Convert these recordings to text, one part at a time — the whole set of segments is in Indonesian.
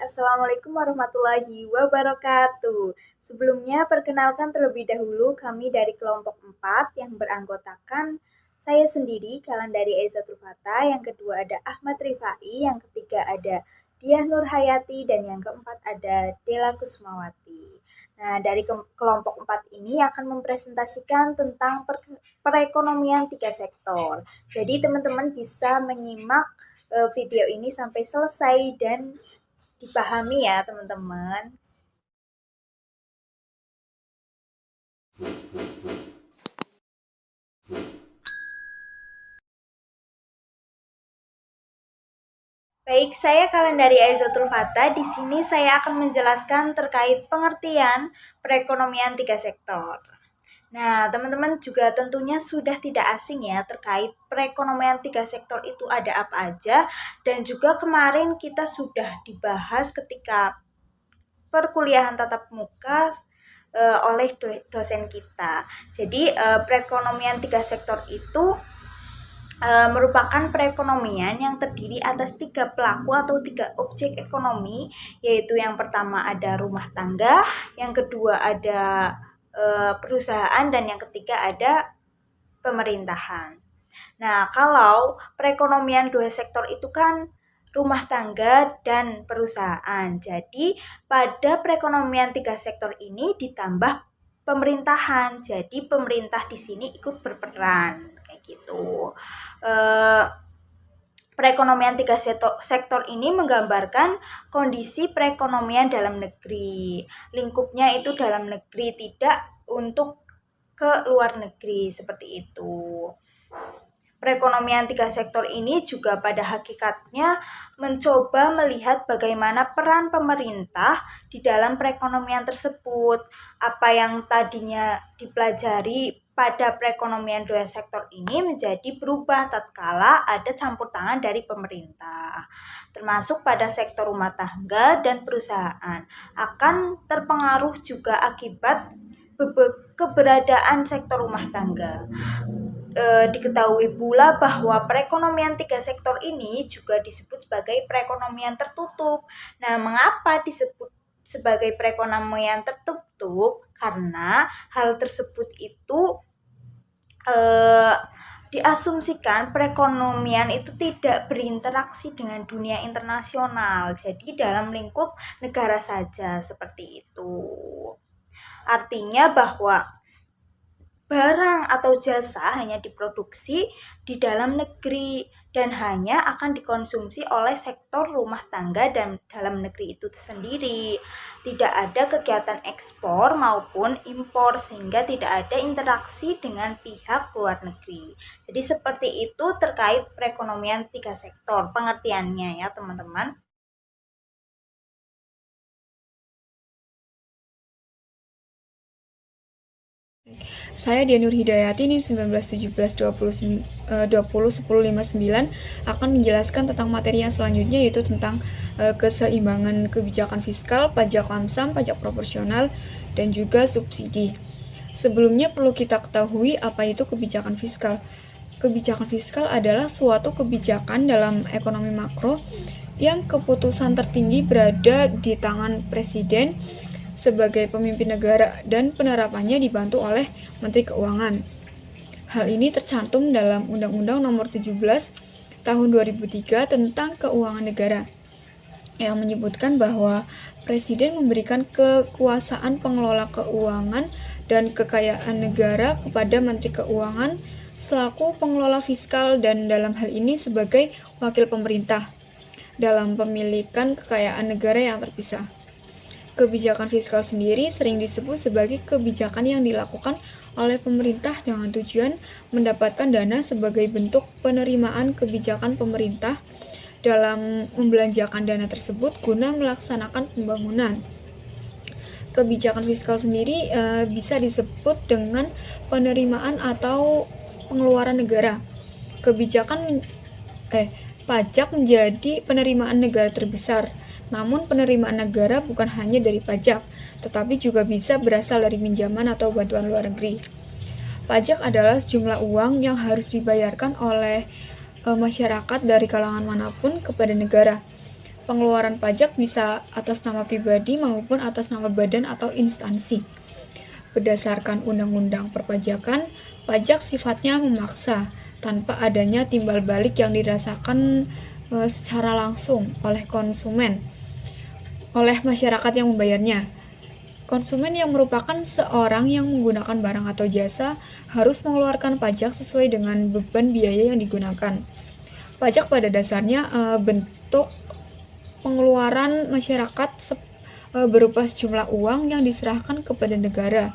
Assalamualaikum warahmatullahi wabarakatuh. Sebelumnya, perkenalkan terlebih dahulu kami dari kelompok 4 yang beranggotakan saya sendiri, Kalandari Aizatul Fatah, yang kedua ada Ahmad Rifai, yang ketiga ada Diah Nur Hayati, dan yang keempat ada Dela Kusmawati. Nah, dari kelompok 4 ini akan mempresentasikan tentang perekonomian tiga sektor. Jadi, teman-teman bisa menyimak video ini sampai selesai dan dipahami ya teman-teman. Baik, saya Kalandari Aizatul Fatah. Di sini saya akan menjelaskan terkait pengertian perekonomian tiga sektor. Nah, teman-teman juga tentunya sudah tidak asing ya terkait perekonomian tiga sektor itu ada apa aja, dan juga kemarin kita sudah dibahas ketika perkuliahan tatap muka oleh dosen kita. Jadi perekonomian tiga sektor itu merupakan perekonomian yang terdiri atas tiga pelaku atau tiga objek ekonomi, yaitu yang pertama ada rumah tangga, yang kedua ada perusahaan, dan yang ketiga ada pemerintahan. Nah, kalau perekonomian dua sektor itu kan rumah tangga dan perusahaan. Jadi, pada perekonomian tiga sektor ini ditambah pemerintahan. Jadi, pemerintah di sini ikut berperan kayak gitu. Perekonomian tiga sektor ini menggambarkan kondisi perekonomian dalam negeri. Lingkupnya itu dalam negeri, tidak untuk ke luar negeri, seperti itu. Perekonomian tiga sektor ini juga pada hakikatnya mencoba melihat bagaimana peran pemerintah di dalam perekonomian tersebut. Apa yang tadinya dipelajari pada perekonomian dua sektor ini menjadi berubah tatkala ada campur tangan dari pemerintah, termasuk pada sektor rumah tangga dan perusahaan. Akan terpengaruh juga akibat keberadaan sektor rumah tangga. Diketahui pula bahwa perekonomian tiga sektor ini juga disebut sebagai perekonomian tertutup. Nah, mengapa disebut sebagai perekonomian tertutup? Karena hal tersebut itu diasumsikan perekonomian itu tidak berinteraksi dengan dunia internasional. Jadi dalam lingkup negara saja, seperti itu. Artinya bahwa barang atau jasa hanya diproduksi di dalam negeri dan hanya akan dikonsumsi oleh sektor rumah tangga dan dalam negeri itu sendiri. Tidak ada kegiatan ekspor maupun impor, sehingga tidak ada interaksi dengan pihak luar negeri. Jadi seperti itu terkait perekonomian tiga sektor, pengertiannya ya teman-teman. Saya Dianur Hidayati NIM 1917-20-1059 akan menjelaskan tentang materi yang selanjutnya, yaitu tentang keseimbangan kebijakan fiskal, pajak lamsam, pajak proporsional, dan juga subsidi. Sebelumnya perlu kita ketahui apa itu kebijakan fiskal. Kebijakan fiskal adalah suatu kebijakan dalam ekonomi makro yang keputusan tertinggi berada di tangan presiden sebagai pemimpin negara dan penerapannya dibantu oleh Menteri Keuangan. Hal ini tercantum dalam Undang-Undang Nomor 17 Tahun 2003 tentang Keuangan Negara yang menyebutkan bahwa Presiden memberikan kekuasaan pengelola keuangan dan kekayaan negara kepada Menteri Keuangan selaku pengelola fiskal dan dalam hal ini sebagai wakil pemerintah dalam pemilikan kekayaan negara yang terpisah. Kebijakan fiskal sendiri sering disebut sebagai kebijakan yang dilakukan oleh pemerintah dengan tujuan mendapatkan dana sebagai bentuk penerimaan kebijakan pemerintah dalam membelanjakan dana tersebut guna melaksanakan pembangunan. Kebijakan fiskal sendiri bisa disebut dengan penerimaan atau pengeluaran negara. Pajak menjadi penerimaan negara terbesar. Namun penerimaan negara bukan hanya dari pajak, tetapi juga bisa berasal dari pinjaman atau bantuan luar negeri. Pajak adalah sejumlah uang yang harus dibayarkan oleh masyarakat dari kalangan manapun kepada negara. Pengeluaran pajak bisa atas nama pribadi maupun atas nama badan atau instansi. Berdasarkan Undang-Undang Perpajakan, pajak sifatnya memaksa, tanpa adanya timbal balik yang dirasakan secara langsung oleh konsumen, oleh masyarakat yang membayarnya. Konsumen yang merupakan seorang yang menggunakan barang atau jasa harus mengeluarkan pajak sesuai dengan beban biaya yang digunakan. Pajak pada dasarnya bentuk pengeluaran masyarakat berupa sejumlah uang yang diserahkan kepada negara,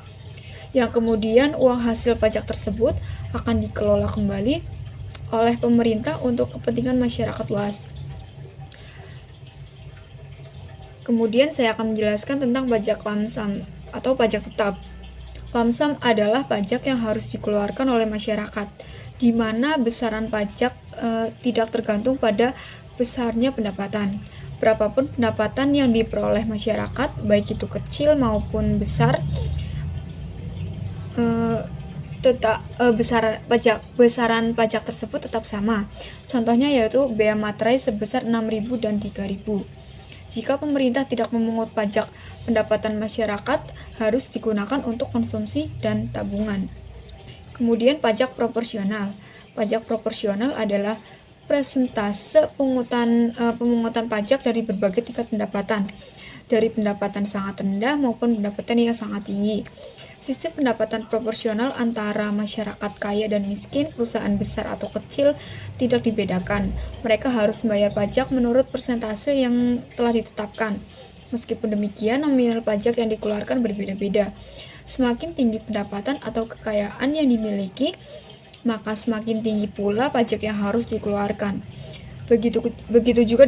yang kemudian uang hasil pajak tersebut akan dikelola kembali oleh pemerintah untuk kepentingan masyarakat luas. Kemudian saya akan menjelaskan tentang pajak lamsam atau pajak tetap. Lamsam adalah pajak yang harus dikeluarkan oleh masyarakat, di mana besaran pajak tidak tergantung pada besarnya pendapatan. Berapapun pendapatan yang diperoleh masyarakat, baik itu kecil maupun besar, besaran pajak tersebut tetap sama. Contohnya yaitu bea materai sebesar 6.000 dan 3.000. Jika pemerintah tidak memungut pajak, pendapatan masyarakat harus digunakan untuk konsumsi dan tabungan. Kemudian pajak proporsional. Pajak proporsional adalah persentase pemungutan pajak dari berbagai tingkat pendapatan, dari pendapatan sangat rendah maupun pendapatan yang sangat tinggi. Sistem pendapatan proporsional antara masyarakat kaya dan miskin, perusahaan besar atau kecil tidak dibedakan. Mereka harus membayar pajak menurut persentase yang telah ditetapkan. Meskipun demikian, nominal pajak yang dikeluarkan berbeda-beda. Semakin tinggi pendapatan atau kekayaan yang dimiliki, maka semakin tinggi pula pajak yang harus dikeluarkan. Begitu juga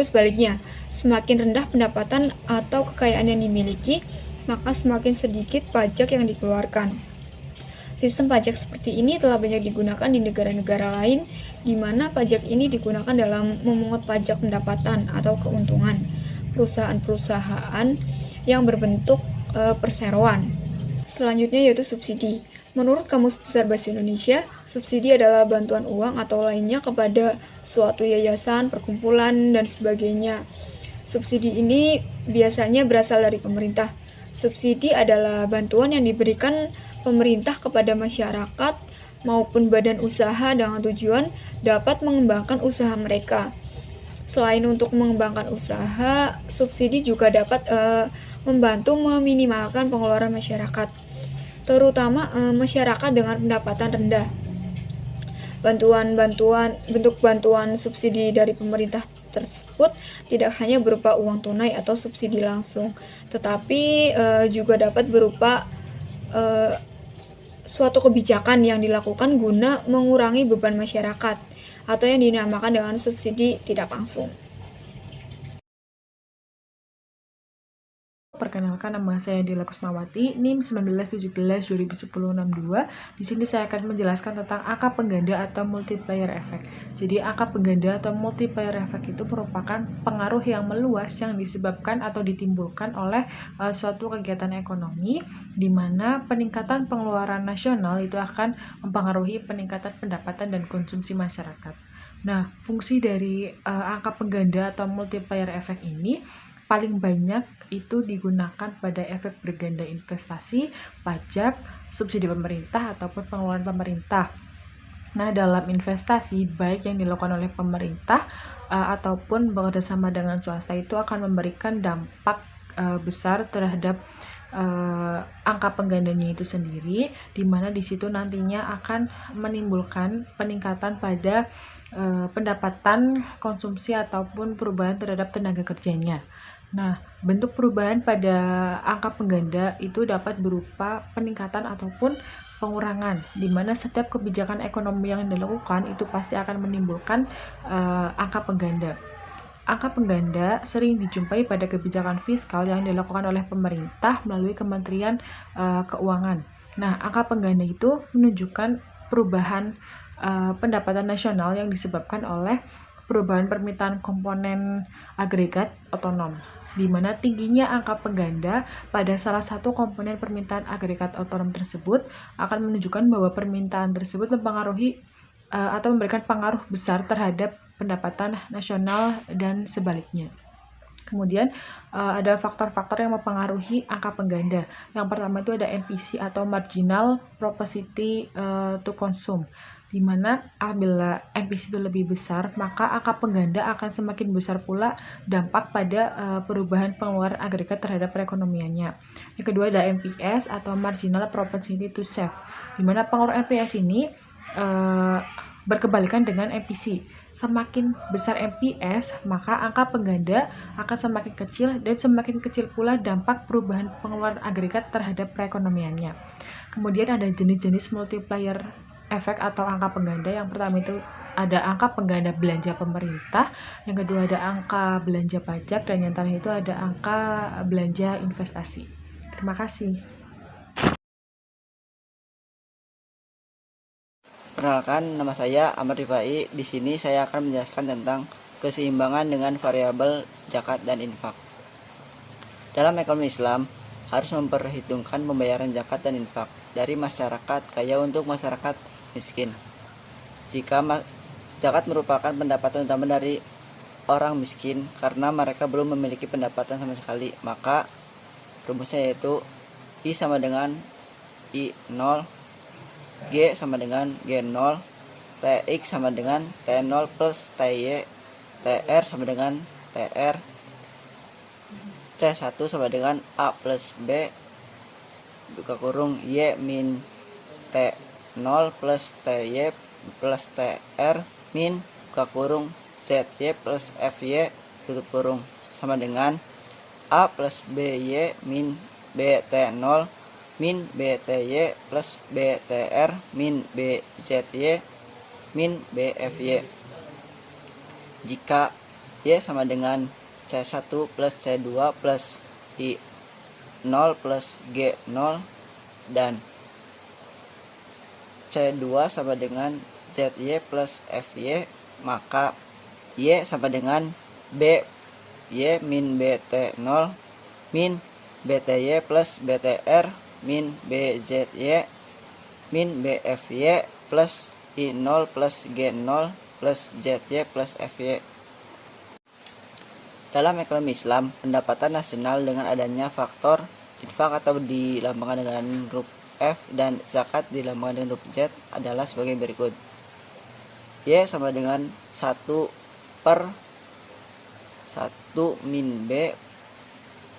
sebaliknya, semakin rendah pendapatan atau kekayaan yang dimiliki, maka semakin sedikit pajak yang dikeluarkan. Sistem pajak seperti ini telah banyak digunakan di negara-negara lain, di mana pajak ini digunakan dalam memungut pajak pendapatan atau keuntungan perusahaan-perusahaan yang berbentuk perseroan. Selanjutnya yaitu subsidi. Menurut Kamus Besar Bahasa Indonesia, subsidi adalah bantuan uang atau lainnya kepada suatu yayasan, perkumpulan, dan sebagainya. Subsidi ini biasanya berasal dari pemerintah. Subsidi adalah bantuan yang diberikan pemerintah kepada masyarakat maupun badan usaha dengan tujuan dapat mengembangkan usaha mereka. Selain untuk mengembangkan usaha, subsidi juga dapat membantu meminimalkan pengeluaran masyarakat, terutama masyarakat dengan pendapatan rendah. Bentuk bantuan subsidi dari pemerintah tersebut tidak hanya berupa uang tunai atau subsidi langsung, tetapi juga dapat berupa suatu kebijakan yang dilakukan guna mengurangi beban masyarakat atau yang dinamakan dengan subsidi tidak langsung. Perkenalkan, nama saya Dila Kusmawati, NIM 1917-2010-62. Di sini saya akan menjelaskan tentang angka pengganda atau multiplier effect. Jadi angka pengganda atau multiplier effect itu merupakan pengaruh yang meluas yang disebabkan atau ditimbulkan oleh suatu kegiatan ekonomi, di mana peningkatan pengeluaran nasional itu akan mempengaruhi peningkatan pendapatan dan konsumsi masyarakat. Nah, fungsi dari angka pengganda atau multiplier effect ini paling banyak itu digunakan pada efek berganda investasi, pajak, subsidi pemerintah, ataupun pengeluaran pemerintah. Nah, dalam investasi, baik yang dilakukan oleh pemerintah ataupun bekerjasama dengan swasta, itu akan memberikan dampak besar terhadap angka penggandanya itu sendiri, di mana di situ nantinya akan menimbulkan peningkatan pada pendapatan konsumsi ataupun perubahan terhadap tenaga kerjanya. Nah, bentuk perubahan pada angka pengganda itu dapat berupa peningkatan ataupun pengurangan, di mana setiap kebijakan ekonomi yang dilakukan itu pasti akan menimbulkan angka pengganda. Angka pengganda sering dijumpai pada kebijakan fiskal yang dilakukan oleh pemerintah melalui Kementerian Keuangan. Nah, angka pengganda itu menunjukkan perubahan pendapatan nasional yang disebabkan oleh perubahan permintaan komponen agregat otonom, di mana tingginya angka pengganda pada salah satu komponen permintaan agregat otonom tersebut akan menunjukkan bahwa permintaan tersebut mempengaruhi atau memberikan pengaruh besar terhadap pendapatan nasional dan sebaliknya. Kemudian ada faktor-faktor yang mempengaruhi angka pengganda. Yang pertama itu ada MPC atau Marginal Propensity to Consume, di mana apabila MPC itu lebih besar, maka angka pengganda akan semakin besar pula dampak pada perubahan pengeluaran agregat terhadap perekonomiannya. Yang kedua ada MPS atau Marginal Propensity to Save, di mana pengaruh MPS ini berkebalikan dengan MPC. Semakin besar MPS, maka angka pengganda akan semakin kecil dan semakin kecil pula dampak perubahan pengeluaran agregat terhadap perekonomiannya. Kemudian ada jenis-jenis multiplier efek atau angka pengganda. Yang pertama itu ada angka pengganda belanja pemerintah, yang kedua ada angka belanja pajak, dan yang terakhir itu ada angka belanja investasi. Terima kasih. Perkenalkan, nama saya Ahmad Rifai. Di sini saya akan menjelaskan tentang keseimbangan dengan variabel zakat dan infak. Dalam ekonomi Islam, harus memperhitungkan pembayaran zakat dan infak dari masyarakat kaya untuk masyarakat miskin. Jika zakat merupakan pendapatan utama dari orang miskin karena mereka belum memiliki pendapatan sama sekali, maka rumusnya yaitu I sama dengan I0, G sama dengan G0, TX sama dengan T0 plus TY, TR sama dengan TR, C1 sama dengan A plus B, buka kurung Y min T0 plus TY plus TR min buka kurung ZY plus FY tutup kurung sama dengan A plus BY min BT0 min BTY plus BTR min BZY min BFY. Jika Y sama dengan C1 plus C2 plus I0 plus G0 dan C2 sama dengan ZY plus FY, maka Y sama dengan B Y min BT0 min BTY plus BTR min BZY min BFY plus I0 plus G0 plus ZY plus FY. Dalam ekonomi Islam, pendapatan nasional dengan adanya faktor infak atau dilambangkan dengan huruf F dan zakat dilambangkan dengan huruf Z adalah sebagai berikut. Y sama dengan 1 per 1 min B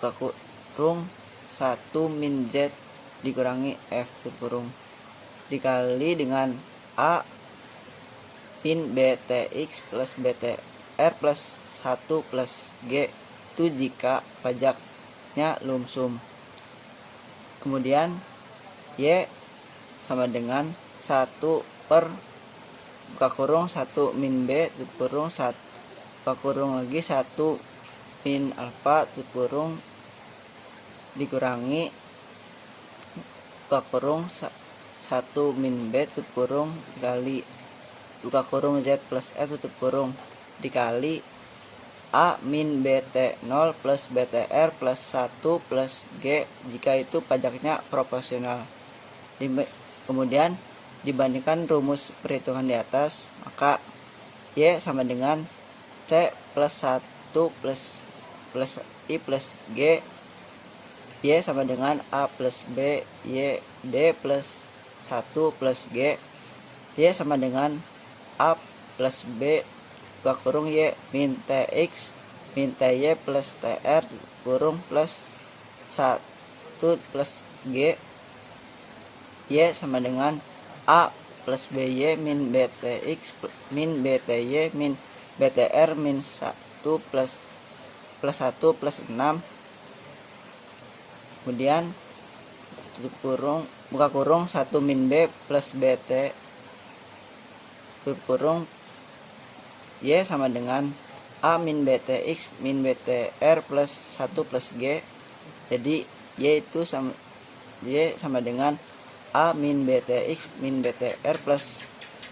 kurung 1 min Z dikurangi F kurung dikali dengan A min BTX plus BTR plus 1 plus G, itu jika pajaknya lumsum. Kemudian Y sama dengan 1 per buka kurung 1 min B tutup kurung 1 buka kurung lagi 1 min alfa tutup kurung dikurangi buka kurung 1 min B tutup kurung dikali buka kurung Z plus F tutup kurung dikali A min BT0 plus BTR plus 1 plus G jika itu pajaknya proporsional. Kemudian dibandingkan rumus perhitungan di atas, maka Y sama dengan C plus 1 plus I plus G, Y sama dengan A plus B Y D plus 1 plus G, Y sama dengan A plus B buka kurung Y min TX min TY plus TR kurung plus 1 plus G, Y sama dengan A plus BY min BTX min BTY min BTR min 1 plus 1 plus 6. Kemudian tutup kurung buka kurung 1 min B plus BT tutup kurung Y sama dengan A min BTX min BTR plus 1 plus G. Jadi Y sama dengan A min BTX min BTR plus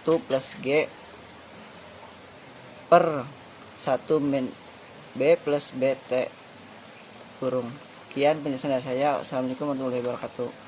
1 plus G per 1 min B plus BT kurung. Sekian penjelasan dari saya. Assalamualaikum warahmatullahi wabarakatuh.